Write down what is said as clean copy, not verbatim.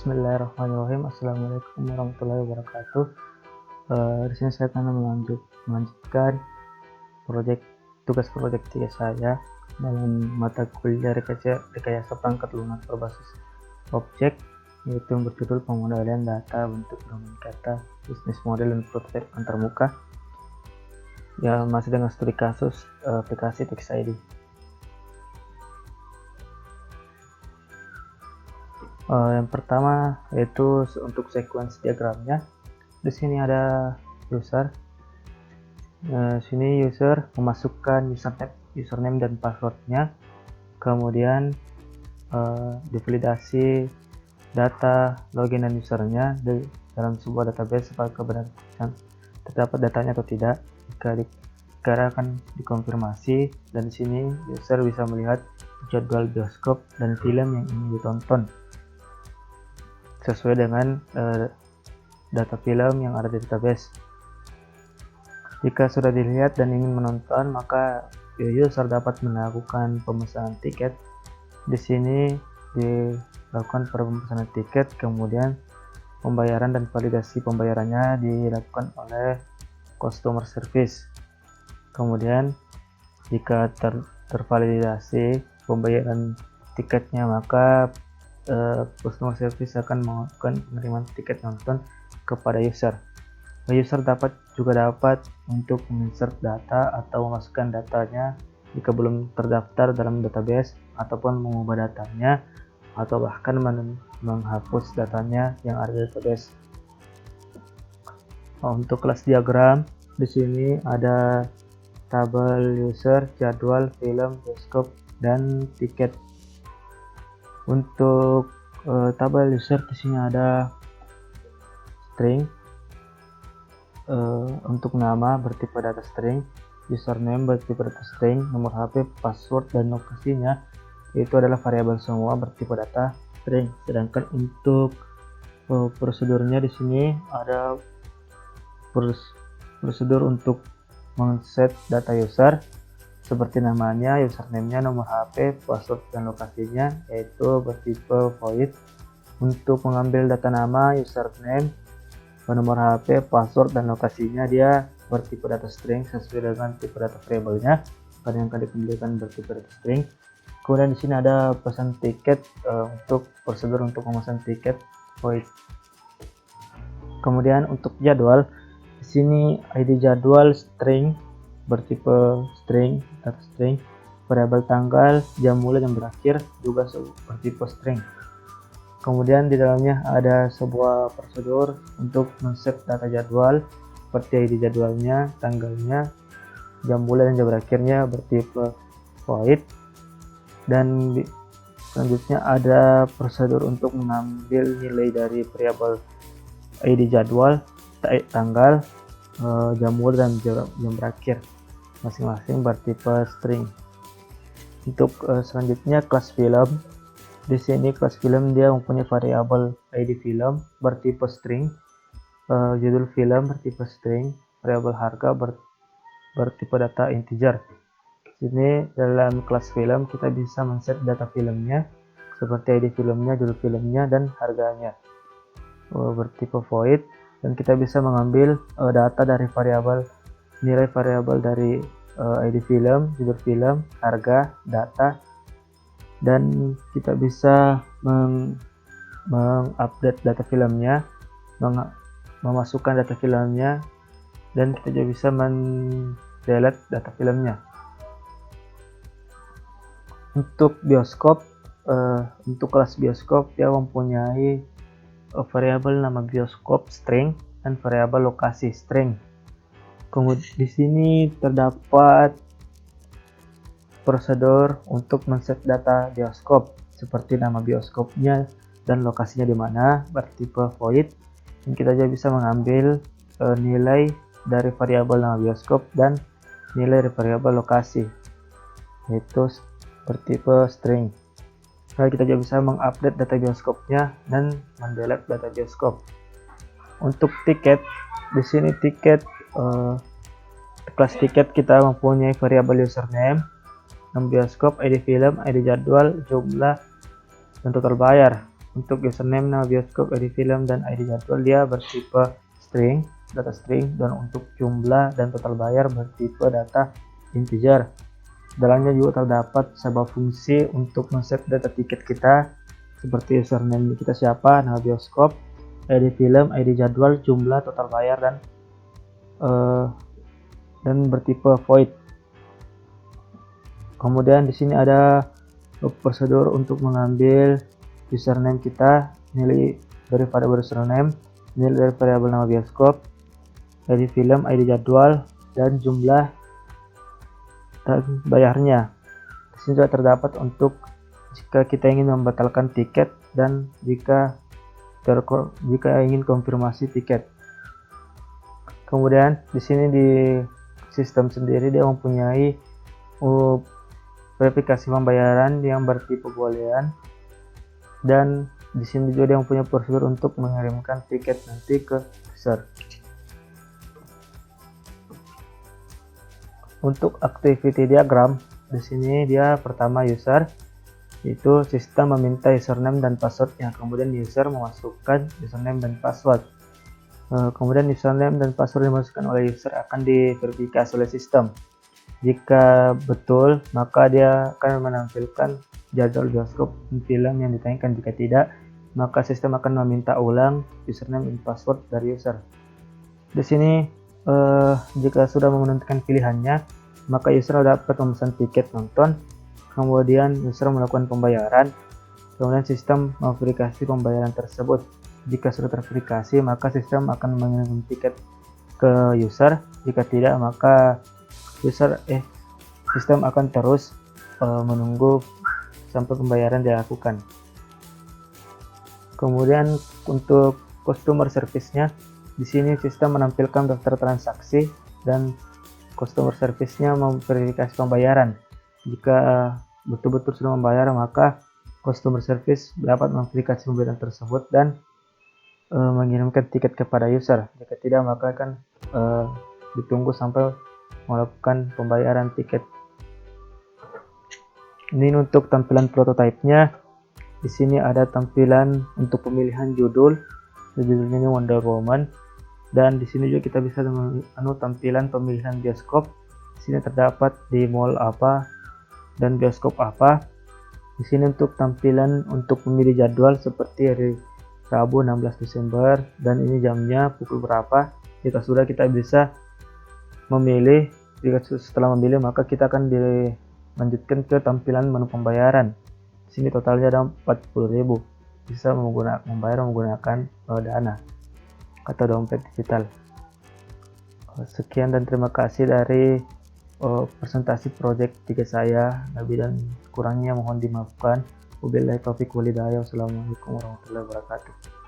Bismillahirrahmanirrahim. Assalamualaikum warahmatullahi wabarakatuh. Di sini saya akan melanjutkan tugas proyek 3 saya dalam mata kuliah rekayasa perangkat lunak berbasis objek, yaitu yang berjudul pemodalian data bentuk domain kata, bisnis model dan prototipe antarmuka. Ya, masih dengan studi kasus aplikasi TextID. Yang pertama yaitu untuk sequence diagramnya. Di sini ada user. Sini user memasukkan username dan passwordnya, kemudian divalidasi data login dan usernya dalam sebuah database apakah benar terdapat datanya atau tidak. Jika akan dikonfirmasi, dan di sini user bisa melihat jadwal bioskop dan film yang ingin ditonton sesuai dengan data film yang ada di database. Jika sudah dilihat dan ingin menonton, maka user dapat melakukan pemesanan tiket. Di sini dilakukan pemesanan tiket, kemudian pembayaran dan validasi pembayarannya dilakukan oleh customer service. Kemudian jika tervalidasi pembayaran tiketnya, maka customer service akan melakukan penerimaan tiket nonton kepada user. User juga dapat untuk menginsert data atau memasukkan datanya jika belum terdaftar dalam database, ataupun mengubah datanya, atau bahkan menghapus datanya yang ada di database. Untuk kelas diagram, di sini ada tabel user, jadwal, film, bioskop, dan tiket. Untuk tabel user di sini ada string, untuk nama bertipe data string, username bertipe data string, nomor HP, password, dan lokasinya itu adalah variabel semua bertipe data string. Sedangkan untuk prosedurnya di sini ada prosedur untuk men-set data user seperti namanya, username-nya, nomor HP, password, dan lokasinya, yaitu bertipe void. Untuk mengambil data nama, username, nomor HP, password, dan lokasinya, dia bertipe data string sesuai dengan tipe data variabelnya yang akan dikembalikan bertipe data string. Kemudian di sini ada pesan tiket, untuk prosedur untuk memesan tiket void. Kemudian untuk jadwal, di sini ID jadwal string bertipe string, data string, variabel tanggal, jam mulai dan berakhir juga bertipe string. Kemudian di dalamnya ada sebuah prosedur untuk men-set data jadwal seperti ID jadwalnya, tanggalnya, jam mulai dan jam berakhirnya bertipe void. Dan selanjutnya ada prosedur untuk mengambil nilai dari variabel ID jadwal, tanggal, jam mulai dan jam berakhir, masing-masing bertipe string. Untuk selanjutnya kelas film. Di sini kelas film dia mempunyai variabel ID film bertipe string, judul film bertipe string, variabel harga bertipe data integer. Di sini dalam kelas film kita bisa men-set data filmnya seperti ID filmnya, judul filmnya, dan harganya bertipe void. Dan kita bisa mengambil data dari nilai variabel dari ID film, judul film, harga, data, dan kita bisa mengupdate data filmnya, memasukkan data filmnya, dan kita juga bisa mendelete data filmnya. Untuk bioskop, untuk kelas bioskop dia mempunyai variabel nama bioskop string dan variabel lokasi string. Kemudian di sini terdapat prosedur untuk men-set data bioskop seperti nama bioskopnya dan lokasinya di mana bertipe void. Dan kita juga bisa mengambil nilai dari variabel nama bioskop dan nilai dari variabel lokasi, yaitu bertipe string. Lalu kita juga bisa mengupdate data bioskopnya dan mendelete data bioskop. Untuk tiket, di sini kelas tiket kita mempunyai variabel username, nama bioskop, ID film, ID jadwal, jumlah, dan total bayar. untuk username, nama bioskop, ID film, dan ID jadwal dia bertipe string, data string, dan untuk jumlah dan total bayar bertipe data integer. Dalamnya juga terdapat sebuah fungsi untuk men-set data tiket kita seperti username kita siapa, nama bioskop, ID film, ID jadwal, jumlah, total bayar, dan bertipe void. Kemudian di sini ada prosedur untuk mengambil username kita, nilai dari variabel username, nilai dari variabel nama bioskop, ID film, ID jadwal, dan jumlah dan bayarnya. Di sini juga terdapat untuk jika kita ingin membatalkan tiket dan jika ingin konfirmasi tiket. Kemudian di sini di sistem sendiri dia mempunyai verifikasi pembayaran yang bertipe boolean, dan di sini juga dia mempunyai prosedur untuk mengirimkan tiket nanti ke user. Untuk activity diagram di sini dia pertama user, itu sistem meminta username dan passwordnya, kemudian user memasukkan username dan password. Kemudian username dan password yang dimasukkan oleh user akan diverifikasi oleh sistem. Jika betul, maka dia akan menampilkan jadwal bioskop film yang ditanyakan. Jika tidak, maka sistem akan meminta ulang username dan password dari user. Di sini jika sudah menentukan pilihannya, maka user dapat memesan tiket nonton, kemudian user melakukan pembayaran, kemudian sistem memverifikasi pembayaran tersebut. Jika sudah terverifikasi, maka sistem akan mengirim tiket ke user. Jika tidak, maka sistem akan terus menunggu sampai pembayaran dilakukan. Kemudian untuk customer service-nya, di sini sistem menampilkan daftar transaksi dan customer service-nya memverifikasi pembayaran. Jika betul-betul sudah membayar, maka customer service dapat memverifikasi pembayaran tersebut dan mengirimkan tiket kepada user. Jika tidak, maka akan ditunggu sampai melakukan pembayaran tiket. Ini untuk tampilan prototipenya. Di sini ada tampilan untuk pemilihan judul. Judulnya ini Wonder Woman. Dan di sini juga kita bisa tampilan pemilihan bioskop. Di sini terdapat di mall apa dan bioskop apa. Di sini untuk tampilan untuk memilih jadwal seperti hari Rabu 16 Desember dan ini jamnya pukul berapa. Jika sudah, kita bisa memilih. Jika setelah memilih, maka kita akan dilanjutkan ke tampilan menu pembayaran. Di sini totalnya ada 40.000. Bisa membayar menggunakan Dana atau dompet digital. Sekian dan terima kasih dari presentasi project 3 saya. Lebih dan kurangnya mohon dimaafkan. Wabillahi taufiq walhidayah. Wassalamualaikum warahmatullahi wabarakatuh.